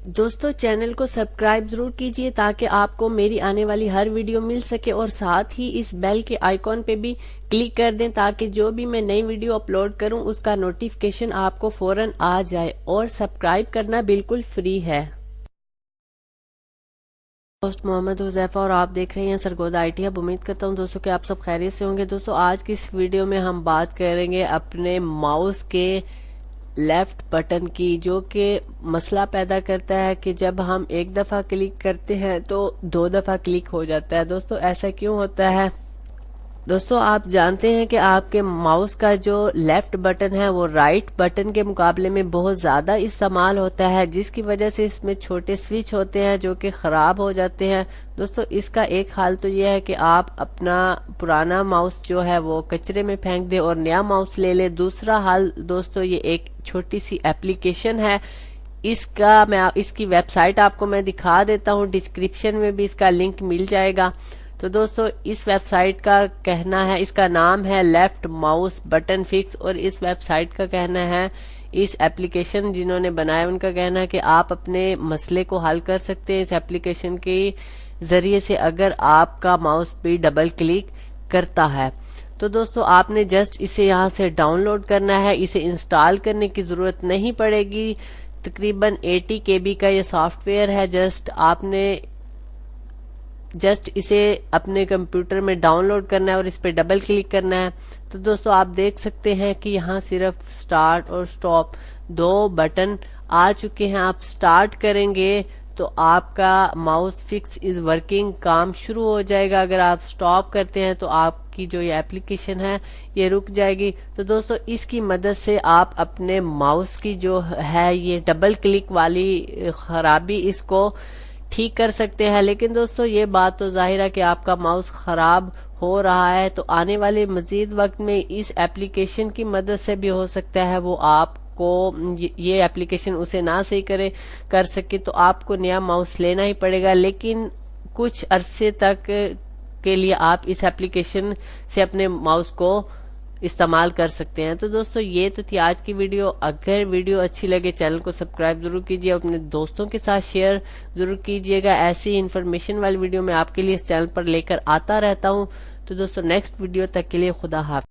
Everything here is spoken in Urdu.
دوستو چینل کو سبسکرائب ضرور کیجئے تاکہ آپ کو میری آنے والی ہر ویڈیو مل سکے، اور ساتھ ہی اس بیل کے آئیکن پہ بھی کلک کر دیں تاکہ جو بھی میں نئی ویڈیو اپلوڈ کروں اس کا نوٹیفیکیشن آپ کو فوراً آ جائے، اور سبسکرائب کرنا بالکل فری ہے۔ ہوسٹ محمد حذیفہ اور آپ دیکھ رہے ہیں سرگودا آئی ٹی ہب۔ امید کرتا ہوں دوستو کہ آپ سب خیریت سے ہوں گے۔ دوستو آج کی اس ویڈیو میں ہم بات کریں گے اپنے ماؤس کے لیفٹ بٹن کی، جو کہ مسئلہ پیدا کرتا ہے کہ جب ہم ایک دفعہ کلک کرتے ہیں تو 2 دفعہ کلک ہو جاتا ہے۔ دوستو ایسا کیوں ہوتا ہے؟ دوستو آپ جانتے ہیں کہ آپ کے ماؤس کا جو لیفٹ بٹن ہے وہ رائٹ بٹن کے مقابلے میں بہت زیادہ استعمال ہوتا ہے، جس کی وجہ سے اس میں چھوٹے سوئچ ہوتے ہیں جو کہ خراب ہو جاتے ہیں۔ دوستو اس کا ایک حال تو یہ ہے کہ آپ اپنا پرانا ماؤس جو ہے وہ کچرے میں پھینک دیں اور نیا ماؤس لے لیں۔ دوسرا حال دوستو یہ ایک چھوٹی سی اپلیکیشن ہے، اس کی ویب سائٹ آپ کو میں دکھا دیتا ہوں، ڈسکرپشن میں بھی اس کا لنک مل جائے گا۔ تو دوستو اس ویب سائٹ کا کہنا ہے، اس کا نام ہے لیفٹ ماؤس بٹن فکس، اور اس ویب سائٹ کا کہنا ہے، اس اپلیکیشن جنہوں نے بنایا ان کا کہنا ہے کہ آپ اپنے مسئلے کو حل کر سکتے ہیں اس اپلیکیشن کے ذریعے سے اگر آپ کا ماؤس بھی ڈبل کلک کرتا ہے۔ تو دوستو آپ نے جسٹ اسے یہاں سے ڈاؤن لوڈ کرنا ہے، اسے انسٹال کرنے کی ضرورت نہیں پڑے گی۔ تقریباً 80 KB کا یہ سافٹ ویئر ہے، جسٹ اسے اپنے کمپیوٹر میں ڈاؤن لوڈ کرنا ہے اور اس پہ ڈبل کلک کرنا ہے۔ تو دوستو آپ دیکھ سکتے ہیں کہ یہاں صرف سٹارٹ اور سٹاپ 2 بٹن آ چکے ہیں۔ آپ سٹارٹ کریں گے تو آپ کا ماؤس فکس از ورکنگ کام شروع ہو جائے گا، اگر آپ سٹاپ کرتے ہیں تو آپ کی جو یہ اپلیکیشن ہے یہ رک جائے گی۔ تو دوستو اس کی مدد سے آپ اپنے ماؤس کی جو ہے یہ ڈبل کلک والی خرابی اس کو ٹھیک کر سکتے ہیں۔ لیکن دوستو یہ بات تو ظاہر ہے کہ آپ کا ماؤس خراب ہو رہا ہے تو آنے والے مزید وقت میں اس اپلیکیشن کی مدد سے بھی ہو سکتا ہے وہ آپ کو یہ اپلیکیشن اسے نہ صحیح کر سکے، تو آپ کو نیا ماؤس لینا ہی پڑے گا، لیکن کچھ عرصے تک کے لیے آپ اس اپلیکیشن سے اپنے ماؤس کو استعمال کر سکتے ہیں۔ تو دوستو یہ تو تھی آج کی ویڈیو۔ اگر ویڈیو اچھی لگے چینل کو سبسکرائب ضرور کیجیے، اپنے دوستوں کے ساتھ شیئر ضرور کیجیے گا۔ ایسی انفارمیشن والی ویڈیو میں آپ کے لیے اس چینل پر لے کر آتا رہتا ہوں۔ تو دوستو نیکسٹ ویڈیو تک کے لیے خدا حافظ۔